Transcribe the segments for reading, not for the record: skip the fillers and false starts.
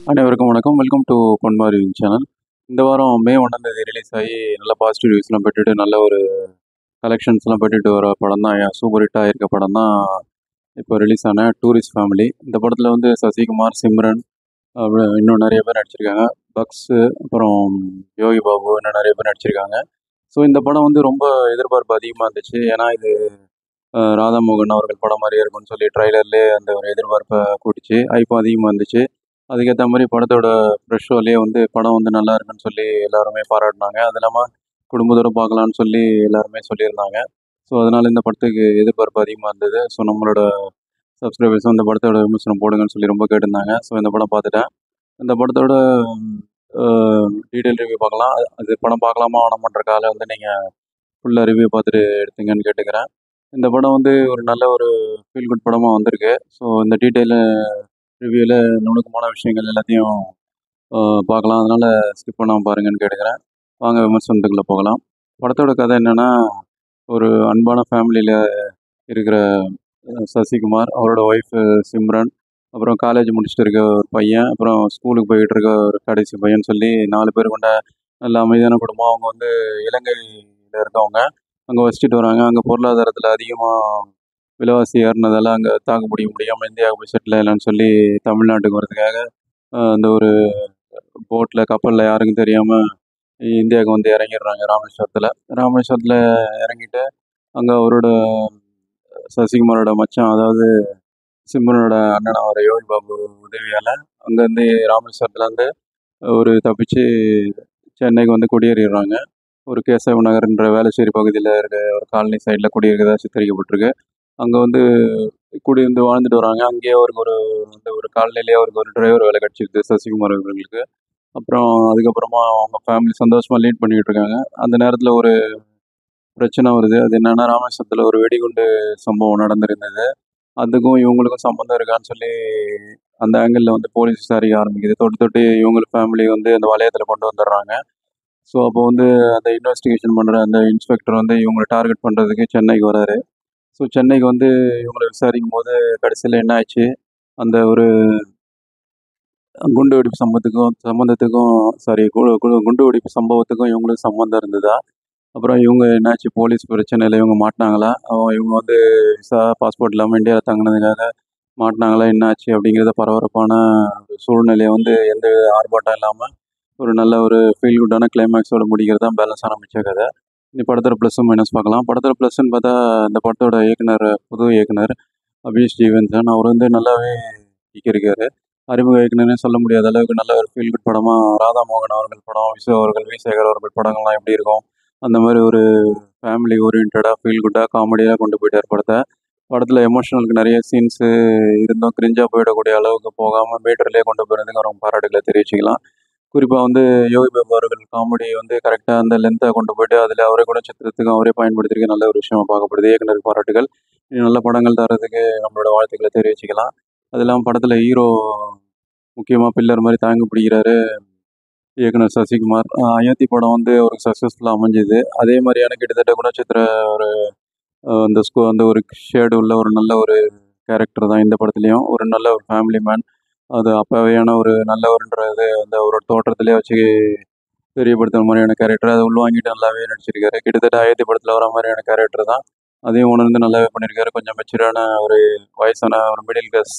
அனைவருக்கும் வணக்கம். Welcome to Ponmari channel. இந்த வாரம் மே 1 ரிலீஸ் ஆகி நல்ல பாசிட்டிவ் ரிவ்யூஸ்லாம் பெற்றுட்டு நல்ல ஒரு கலெக்ஷன்ஸ்லாம் பெற்றுட்டு வர படம் தான், சூப்பர் ஹிட் ஆகியிருக்க படம் தான் இப்போ ரிலீஸ் ஆன டூரிஸ்ட் ஃபேமிலி. இந்த படத்தில் வந்து சசிகுமார், சிம்ரன், அப்புறம் இன்னும் நிறைய பேர் நடிச்சிருக்காங்க. பக்ஸு, அப்புறம் யோகி பாபு, இன்னும் நிறைய பேர் நடிச்சிருக்காங்க. ஸோ இந்த படம் வந்து ரொம்ப எதிர்பார்ப்பு அதிகமாக இருந்துச்சு. ஏன்னா இது ராதாமோகன் அவர்கள் படம் மாதிரியே இருக்கும்னு சொல்லி ட்ரைலர்லேயே அந்த ஒரு எதிர்பார்ப்பை கூட்டிச்சு. ஹைப்பும் அதிகமாக இருந்துச்சு. அதுக்கேற்ற மாதிரி படத்தோட ப்ரெஷ் ஷோலேயே வந்து படம் வந்து நல்லா இருக்குன்னு சொல்லி எல்லாருமே பாராட்டினாங்க. அது இல்லாமல் குடும்பத்தோட பார்க்கலான்னு சொல்லி எல்லாருமே சொல்லியிருந்தாங்க. ஸோ அதனால் இந்த படத்துக்கு எதிர்பார்ப்பு அதிகமாக இருந்தது. ஸோ நம்மளோட சப்ஸ்கிரைபர்ஸும் இந்த படத்தோட விமர்சனம் போடுங்கன்னு சொல்லி ரொம்ப கேட்டிருந்தாங்க. ஸோ இந்த படம் பார்த்துட்டேன். இந்த படத்தோட டீட்டெயில் ரிவ்யூ பார்க்கலாம். அது படம் பார்க்கலாமா வேணாமான்ற காலை வந்து நீங்கள் ஃபுல்லாக ரிவ்யூ பார்த்துட்டு எடுத்துங்கன்னு கேட்டுக்கிறேன். இந்த படம் வந்து ஒரு நல்ல ஒரு ஃபீல் குட் படமாக வந்திருக்கு. ஸோ இந்த டீட்டெயிலு ரிவ்யூவில் நுணுக்கமான விஷயங்கள் எல்லாத்தையும் பார்க்கலாம். அதனால் ஸ்கிப் பண்ணாமல் பாருங்கன்னு கேட்டுக்கிறேன். வாங்க விமர்சனத்துக்குள்ளே போகலாம். படத்தோட கதை என்னென்னா, ஒரு அன்பான ஃபேமிலியில் இருக்கிற சசிகுமார், அவரோட ஒய்ஃபு சிம்ரன், அப்புறம் காலேஜ் முடிச்சுட்டு இருக்க ஒரு பையன், அப்புறம் ஸ்கூலுக்கு போயிட்டு இருக்க ஒரு கடைசி பையன் சொல்லி 4 பேர் கொண்ட நல்ல அமைதியான குடும்பம். அவங்க வந்து இலங்கையில் இருக்கவங்க. அங்கே வசிச்சுட்டு வராங்க. அங்கே பொருளாதாரத்தில் அதிகமாக விலைவாசி ஏறினதால அங்கே தாக்கு பிடிக்க முடியாமல் இந்தியாவுக்கு போய் செட்டில் ஆகலான்னு சொல்லி தமிழ்நாட்டுக்கு வரதுக்காக அந்த ஒரு போட்டில், கப்பலில் யாருக்கும் தெரியாமல் இந்தியாவுக்கு வந்து இறங்கிடுறாங்க ராமேஸ்வரத்தில். ராமேஸ்வரத்தில் இறங்கிட்டு அங்கே அவரோட சசிகுமாரோட மச்சான், அதாவது சிம்ரனோட அண்ணன் ஆகிற யோகி பாபு உதவியால் அங்கேருந்து ராமேஸ்வரத்துலேருந்து ஒரு தப்பிச்சு சென்னைக்கு வந்து குடியேறிடுறாங்க. ஒரு கேசவ நகர்ன்ற வேளச்சேரி பகுதியில் இருக்க ஒரு காலனி சைடில் குடியிருக்கிறதா சித்தரிக்கப்பட்டிருக்கு. அங்கே வந்து குடியிருந்து வாழ்ந்துட்டு வராங்க. அங்கேயே அவருக்கு ஒரு அந்த ஒரு காலனிலேயே அவருக்கு ஒரு டிரைவர் வேலை கிடச்சிருது சசிகுமார் அவர்களுக்கு. அப்புறம் அதுக்கப்புறமா அவங்க ஃபேமிலி சந்தோஷமாக லீட் பண்ணிக்கிட்டு இருக்காங்க. அந்த நேரத்தில் ஒரு பிரச்சனை வருது. அது என்னென்னா, ராமேஸ்வரத்தில் ஒரு வெடிகுண்டு சம்பவம் நடந்திருந்தது. அதுக்கும் இவங்களுக்கும் சம்மந்தம் இருக்கான்னு சொல்லி அந்த ஆங்கிளில் வந்து போலீஸ் விசாரிக்க ஆரம்பிக்குது. தொட்டு தொட்டு இவங்க ஃபேமிலி வந்து அந்த வளையத்தில் கொண்டு வந்துடுறாங்க. ஸோ அப்போ வந்து அந்த இன்வெஸ்டிகேஷன் பண்ணுற அந்த இன்ஸ்பெக்டர் வந்து இவங்கள டார்கெட் பண்ணுறதுக்கு சென்னைக்கு வராரு. ஸோ சென்னைக்கு வந்து இவங்கள விசாரிக்கும்போது கடைசியில் என்ன ஆச்சு, அந்த ஒரு குண்டு வெடிப்பு சம்பந்தத்துக்கும் சாரி குண்டு வெடிப்பு சம்பவத்துக்கும் இவங்களுக்கு சம்மந்தம் இருந்ததா? அப்புறம் இவங்க என்னாச்சு, போலீஸ் பிரச்சனையில் இவங்க மாட்டினாங்களா? இவங்க வந்து விசா, பாஸ்போர்ட் இல்லாமல் இந்தியாவில் தங்கினதுக்காக மாட்டினாங்களா? என்னாச்சு அப்படிங்கிறத பரபரப்பான ஒரு சூழ்நிலையை வந்து எந்த ஆர்ப்பாட்டம் இல்லாமல் ஒரு நல்ல ஒரு ஃபீல் குட்டான கிளைமேக்ஸோட முடிக்கிறது தான் பேலன்ஸான மிச்ச கதை. இனி படத்தோட ப்ளஸ்ஸும் மைனஸ் பார்க்கலாம். படத்தோட ப்ளஸ்ன்னு பார்த்தா, இந்த படத்தோட புது இயக்குனர் அபிஷ் ஜீவன்சன். அவர் வந்து நல்லாவே இயக்கியிருக்காரு. அறிமுக இயக்குனர்னே சொல்ல முடியாத அளவுக்கு நல்ல ஒரு ஃபீல் குட் படமாக ராதாமோகன் அவர்கள் படம், விசு அவர்கள், வி சேகர் அவர்கள் படங்கள்லாம் எப்படி இருக்கும், அந்த மாதிரி ஒரு ஃபேமிலி ஓரியன்டாக ஃபீல் குட்டாக காமெடியாக கொண்டு போயிட்டார் படத்தை. படத்தில் எமோஷனலுக்கு நிறைய சீன்ஸு இருந்தும் கிரிஞ்சாக போயிடக்கூடிய அளவுக்கு போகாமல் மீட்டர்லேயே கொண்டு போயிருந்ததுக்கு ரொம்ப பாராட்டுகளை தெரிவிச்சுக்கலாம். குறிப்பாக வந்து யோகி பாபு அவர்கள் காமெடி வந்து கரெக்டாக அந்த லென்த்தை கொண்டு போயிட்டு அதில் அவரே கூட சித்திரத்துக்கும் அவரே பயன்படுத்தியிருக்க நல்ல ஒரு விஷயமா பார்க்கப்படுது. இயக்குனருக்கு பாராட்டுகள். இன்னும் நல்ல படங்கள் தர்றதுக்கு நம்மளோட வாழ்த்துக்களை தெரிவிச்சுக்கலாம். அது இல்லாமல் படத்தில் ஹீரோ முக்கியமாக பில்லர் மாதிரி தாங்கி பிடிக்கிறாரு இயக்குனர் சசிகுமார். அயோத்தி படம் வந்து ஒரு சக்ஸஸ்ஃபுல்லாக அமைஞ்சுது. அதே மாதிரியான கிட்டத்தட்ட குணச்சித்திர ஒரு அந்த ஒரு ஷேடு உள்ள ஒரு நல்ல ஒரு கேரக்டர் தான் இந்த படத்துலையும். ஒரு நல்ல ஒரு ஃபேமிலி மேன். அது அப்பவையான ஒரு நல்லவருன்றது அந்த ஒரு தோற்றத்திலே வச்சு தெரியப்படுத்துற மாதிரியான கேரக்டர். அதை உள்வாங்கிட்டு நல்லாவே நடிச்சிருக்காரு. கிட்டத்தட்ட அயோத்தி படத்தில் வர மாதிரியான கேரக்டர் தான். அதையும் உணர்ந்து நல்லாவே பண்ணியிருக்காரு. கொஞ்சம் மெச்சூரான ஒரு வயசான ஒரு மிடில் கிளாஸ்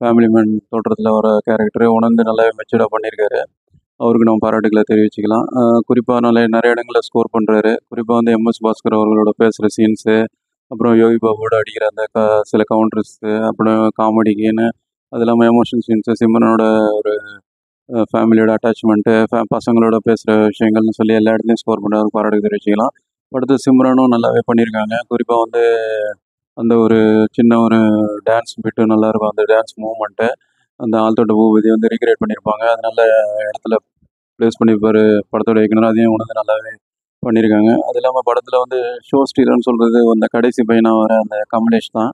ஃபேமிலி மேன் தோற்றத்தில் வர கேரக்டரை உணர்ந்து நல்லாவே மெச்சூராக பண்ணியிருக்காரு. அவருக்கு நம்ம பாராட்டுக்களை தெரிவிச்சுக்கலாம். குறிப்பாக நிறைய இடங்களில் ஸ்கோர் பண்ணுறாரு. குறிப்பாக வந்து எம்எஸ் பாஸ்கர் அவர்களோட பேசுகிற சீன்ஸு, அப்புறம் யோகி பாபுவோட அடிக்கிற அந்த சில கவுண்டர்ஸு, அப்புறம் காமெடிக்குன்னு, அது இல்லாமல் எமோஷன் சீன்ஸு, சிம்ரனோட ஒரு ஃபேமிலியோட அட்டாச்மெண்ட்டு, பசங்களோட பேசுகிற விஷயங்கள்னு சொல்லி எல்லா இடத்துலையும் ஸ்கோர் பண்ணுறதுக்கு பாராட்டு தெரிவிச்சுக்கலாம். அடுத்து சிம்ரனும் நல்லாவே பண்ணியிருக்காங்க. குறிப்பாக வந்து அந்த ஒரு சின்ன ஒரு டான்ஸ் பிட்டு நல்லாயிருக்கும். அந்த டான்ஸ் மூவ்மெண்ட்டு, அந்த ஆழ்த்தோட்ட பூபதி வந்து ரீக்ரியேட் பண்ணியிருப்பாங்க. அது நல்ல இடத்துல ப்ளேஸ் பண்ணியிருப்பார் படத்தோட இயக்குனர். அதையும் உணர்ந்து நல்லாவே பண்ணியிருக்காங்க. அது இல்லாமல் படத்தில் வந்து ஷோ ஸ்டீலர்னு சொல்கிறது அந்த கடைசி பையனாக வர அந்த கமலேஷ் தான்.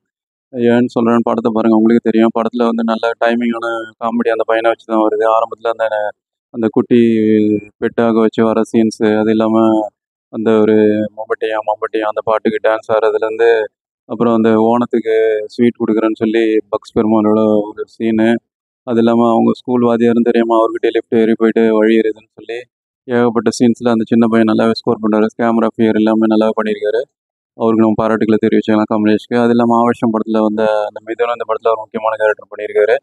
ஏன்னு சொல்கிறேன்னு படத்தை பாருங்கள், உங்களுக்கே தெரியும். படத்தில் வந்து நல்ல டைமிங்கான காமெடி அந்த பையனை வச்சு தான் வருது. ஆரம்பத்தில் அந்த அந்த குட்டி பெட்டாக வச்சு வர சீன்ஸு, அது இல்லாமல் அந்த ஒரு மம்பட்டியான் மம்பட்டியான் அந்த பாட்டுக்கு டான்ஸ் ஆடுறதுலேருந்து அப்புறம் அந்த ஓணத்துக்கு ஸ்வீட் குடுக்குறேன்னு சொல்லி பக்ஸ் பெருமாளோட ஒரு சீனு. அது இல்லாம அவங்க ஸ்கூல் வாத்தியார்ன்னு தெரியாம அவர்கிட்டயே லிஃப்ட் ஏறி போயிட்டு வழி எறியுதுன்னு சொல்லி ஏகப்பட்ட சீன்ஸில் அந்த சின்ன பையன் நல்லாவே ஸ்கோர் பண்ணுறாரு. கேமரா ஃபியர் எல்லாமே நல்லா பண்ணியிருக்காரு. அவருக்கு நம்ம பாராட்டுக்களை தெரிவிச்சுக்கலாம் கமலேஷ்க்கு. அது இல்லாமல் ஆவேஷம் படத்தில் வந்த அந்த மிதுன் அந்த படத்தில் ஒரு முக்கியமான கேரக்டர் பண்ணியிருக்காரு.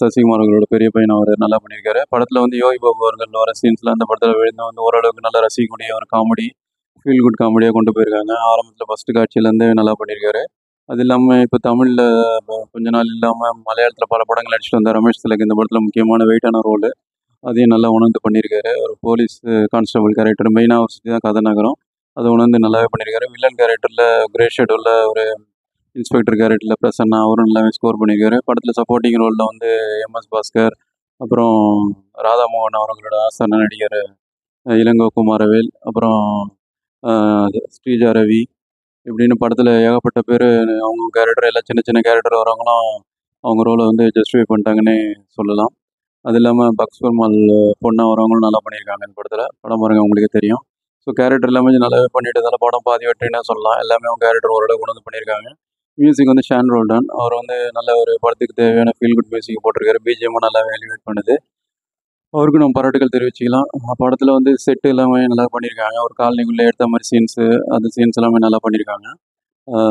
சசிகுமார் அவர்களோட பெரிய பையன் அவர் நல்லா பண்ணியிருக்காரு. படத்தில் வந்து யோகி பாபு அவர்கள் வர சீன்ஸ்லாம் அந்த படத்தில் விழுந்து வந்து ஓரளவுக்கு நல்லா ரசிக்கக்கூடிய ஒரு காமெடி, ஃபீல் குட் காமெடியாக கொண்டு போயிருக்காங்க. ஆரம்பத்தில் ஃபஸ்ட்டு காட்சியிலேருந்தே நல்லா பண்ணியிருக்காரு. அது இல்லாமல் இப்போ தமிழில் கொஞ்ச நாள் இல்லாமல் மலையாளத்தில் பல படங்கள் நடிச்சிட்டு வந்த ரமேஷ் திலக் இந்த படத்தில் முக்கியமான வெயிட்டான ரோலு. அதையும் நல்லா உணர்ந்து பண்ணியிருக்காரு. ஒரு போலீஸ் கான்ஸ்டபிள் கேரக்டர் மெயினாக அவரை சுற்றி தான் கதை நகரும். அதை உணர்ந்து நல்லாவே பண்ணியிருக்காரு. வில்லன் கேரக்டரில் கிரே ஷெட்யூலில் ஒரு இன்ஸ்பெக்டர் கேரக்டரில் பிரசன்னா அவரும் நல்லாவே ஸ்கோர் பண்ணியிருக்காரு. படத்தில் சப்போர்ட்டிங் ரோலில் வந்து எம்எஸ் பாஸ்கர், அப்புறம் ராதாமோகன் அவர்களோட ஆசான நடிகர் இளங்கோ குமாரவேல், அப்புறம் ஸ்ரீஜா ரவி இப்படின்னு படத்தில் ஏகப்பட்ட பேர் அவங்க கேரக்டர் எல்லாம் சின்ன சின்ன கேரக்டர் வரவங்களும் அவங்க ரோலை வந்து ஜஸ்டிஃபை பண்ணிட்டாங்கன்னே சொல்லலாம். அது இல்லாமல் பக்ஸ் பெருமாள் பொண்ணா வரவங்களும் நல்லா பண்ணியிருக்காங்க இந்த படத்தில். படம் பாருங்க உங்களுக்கே தெரியும். ஸோ கேரக்டர் எல்லாமே நல்லாவே பண்ணிட்டதால படம் பாதி வெற்றினே சொல்லலாம். எல்லாமே அவங்க கேரக்டர் ஓரளவு கொண்டு வந்து பண்ணியிருக்காங்க. மியூசிக் வந்து ஷான் ரோல்டன். அவர் வந்து நல்ல ஒரு படத்துக்கு தேவையான ஃபீல் குட் மியூசிக் போட்டிருக்காரு. பிஜிஎம்மும் நல்லாவே எலிவேட் பண்ணுது. அவருக்கும் நம்ம பாராட்டுகள் தெரிவிச்சுக்கலாம். படத்தில் வந்து செட் எல்லாமே நல்லா பண்ணியிருக்காங்க. ஒரு காலனிக்குள்ளே எடுத்த மாதிரி சீன்ஸு, அந்த சீன்ஸ் எல்லாமே நல்லா பண்ணியிருக்காங்க.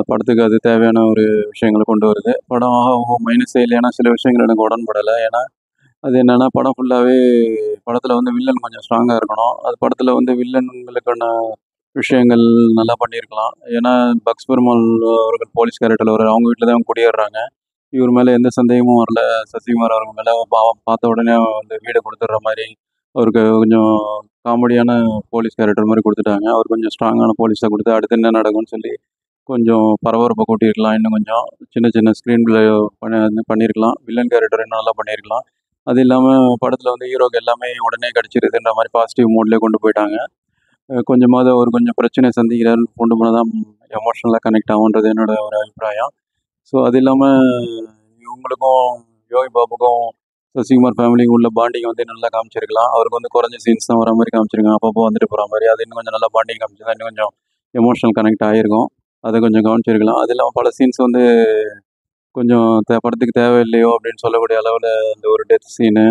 படத்துக்கு அது தேவையான ஒரு விஷயங்கள கொண்டு வருது. படம் ஆஹா ஓஹோ மைனஸே இல்லையானா சில விஷயங்கள் எனக்கு உடன்படலை. ஏன்னா அது என்னன்னா படம் ஃபுல்லாவே படத்தில் வந்து வில்லன் கொஞ்சம் ஸ்ட்ராங்கா இருக்கணும். அது படத்தில் வந்து வில்லன்களுக்கான விஷயங்கள் நல்லா பண்ணியிருக்கலாம். ஏன்னா பக்ஸ் பெருமாள் அவர்கள் போலீஸ் கேரக்டர்ல வராரு. அவங்க வீட்ல தான் குடியேறுறாங்க. இவர் மேல எந்த சந்தேகமும் வரல. சசிகுமார் அவர்கள் மேல பாவம் பார்த்த உடனே வந்து வீட குடுத்துடுற மாரி, அவருக்கு கொஞ்சம் காமெடியான போலீஸ் கேரக்டர் மாரி குடுத்துட்டாங்க. அவர் கொஞ்சம் ஸ்ட்ராங்கான போலீஸா குடுத்து அடுத்து என்ன நடக்கும்னு சொல்லி கொஞ்சம் பரபரப்ப கூட்டியிருக்கலாம். இன்னும் கொஞ்சம் சின்ன சின்ன ஸ்க்ரீன் பிளே பண்ணியிருக்கலாம். வில்லன் கேரக்டர் இன்னும் நல்லா பண்ணியிருக்கலாம். அது இல்லாம படத்துல வந்து ஹீரோக்கு எல்லாமே உடனே கிடைச்சிருதுன்ற மாரி பாசிட்டிவ் மூட்லயே கொண்டு போயிட்டாங்க. கொஞ்சமாவது அவர் கொஞ்சம் பிரச்சனைய சந்திக்கிறாருன்னு கொண்டு போனா தான் எமோஷனலா கனெக்ட் ஆகுன்றது என்னோட ஒரு அபிப்பிராயம். ஸோ அது இல்லாம இவங்களுக்கும் யோகி பாபுக்கும் சசிகுமார் ஃபேமிலிக்கும் உள்ள பாண்டிங் வந்து நல்லா காமிச்சிருக்கலாம். அவருக்கு வந்து குறைஞ்ச சீன்ஸ் தான் வர மாரி காமிச்சிருக்காங்க. அப்பப்போ வந்துட்டு போற மாரி. அது இன்னும் கொஞ்சம் நல்லா பாண்டிங் காமிச்சிருந்தா இன்னும் கொஞ்சம் எமோஷனல் கனெக்ட் ஆகியிருக்கும். அத கொஞ்சம் கவனிச்சிருக்கலாம். அது இல்லாம பல சீன்ஸ் வந்து கொஞ்சம் படத்துக்கு தேவையில்லையோ அப்படின்னு சொல்லக்கூடிய அளவுல அந்த ஒரு டெத் சீனு,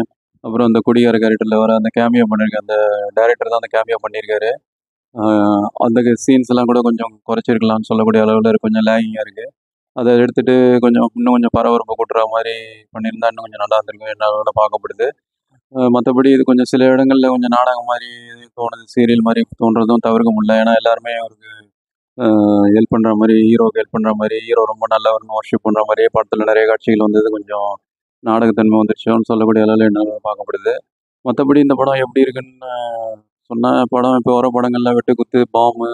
அப்புறம் அந்த குடிகார கேரக்டர்ல வர அந்த கேமியோ பண்ணியிருக்க அந்த டைரக்டர் தான் அந்த கேமியோ பண்ணியிருக்காரு. அ அந்த சீன்ஸ்லாம் கூட கொஞ்சம் குறைச்சிருக்கலாம்னு சொல்லக்கூடிய அளவுல கொஞ்சம் லேகிங்கா இருக்கு. அத எடுத்துட்டு கொஞ்சம் இன்னும் கொஞ்சம் பரபரப்பு கூட்டுற மாரி பண்ணியிருந்தா இன்னும் கொஞ்சம் நல்லா இருந்திருக்கும் என்னால பார்க்கப்படுது. மத்தபடி இது கொஞ்சம் சில இடங்கள்ல கொஞ்சம் நாடகம் மாரி தோணுது. சீரியல் மாரி தோன்றதும் தவிர்க்க முடியல. ஏன்னா எல்லாருமே அவருக்கு ஹெல்ப் பண்ற மாரி, ஹீரோவுக்கு ஹெல்ப் பண்ற மாரி, ஹீரோ ரொம்ப நல்லவர்ன்னு வொர்ஷிப் பண்ற மாரியே படத்துல நெறைய காட்சிகள் வந்தது கொஞ்சம் நாடகத்தன்மை வந்துருச்சோன்னு சொல்லக்கூடிய அளவுல என்னால பார்க்கப்படுது. மத்தபடி இந்த படம் எப்படி இருக்குன்னு சொன்னா, படம் இப்போ வர படங்கள்ல வெட்டுக்குத்து, பாம்பு,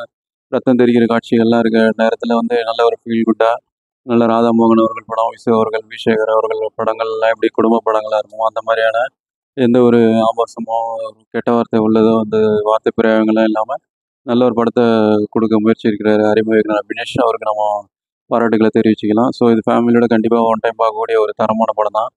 ரத்தம் தெறிக்கிற காட்சிகள்லாம் இருக்க நேரத்துல வந்து நல்ல ஒரு ஃபீல் குட்டா, நல்ல ராதாமோகன் அவர்கள் படம், விசு அவர்கள், வி. சேகர் அவர்கள் படங்கள்லாம் எப்படி குடும்ப படங்களா இருக்குமோ, அந்த மாரியான எந்த ஒரு ஆபாசமோ, கெட்ட வார்த்தை உள்ளதோ, அந்த வார்த்தை பிரயோகங்கள்லாம் இல்லாம, நல்ல ஒரு படத்த குடுக்க முயற்சி இருக்கிறாரு அறிமுக இயக்குனர் வினேஷ். அவருக்கு நம்ம பாராட்டுக்கள தெரிவிச்சுக்கலாம். ஸோ இது ஃபேமிலியோட கண்டிப்பா ஒன் டைம் பார்க்கக்கூடிய ஒரு தரமான படம் தான்.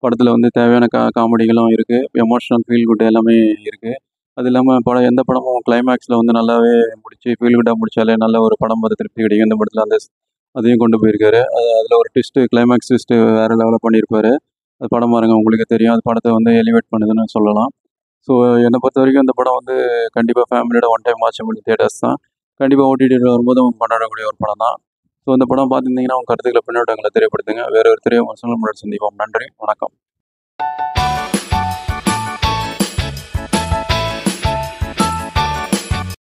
படத்துல வந்து தேவையான காமெடிகளும் இருக்கு. எமோஷனல் ஃபீல் குட் எல்லாமே இருக்கு. அது இல்லாம படம் எந்த படமும் கிளைமேக்ஸ்ல வந்து நல்லாவே முடிச்சு ஃபீல் குட்டா முடிச்சாலே நல்ல ஒரு படம் பார்த்து திருப்தி கிடைக்கும். இந்த படத்துல அந்த அதையும் கொண்டு போயிருக்காரு. அதுல ஒரு ட்விஸ்ட்டு கிளைமேக்ஸ் ட்விஸ்ட்டு வேற லெவல்ல பண்ணியிருப்பாரு. அது படம் பாருங்க உங்களுக்கே தெரியும். அது படத்த வந்து எலிவேட் பண்ணுதுன்னு சொல்லலாம். ஸோ என்ன பொறுத்தவரைக்கும் இந்த படம் வந்து கண்டிப்பா ஃபேமிலியோட ஒன் டைம் வாட்சபிள் தியேட்டர்ஸ் தான். கண்டிப்பா ஓடிடில வரும்போது கொண்டாடக்கூடிய ஒரு படம் தான். ஸோ இந்த படம் பார்த்துருந்தீங்கன்னா உங்க கருத்துக்கள பின்னூட்டங்கள தெரியப்படுத்துங்க. வேற ஒரு திரை விமர்சனங்களுடன் சந்திப்போம். நன்றி, வணக்கம்.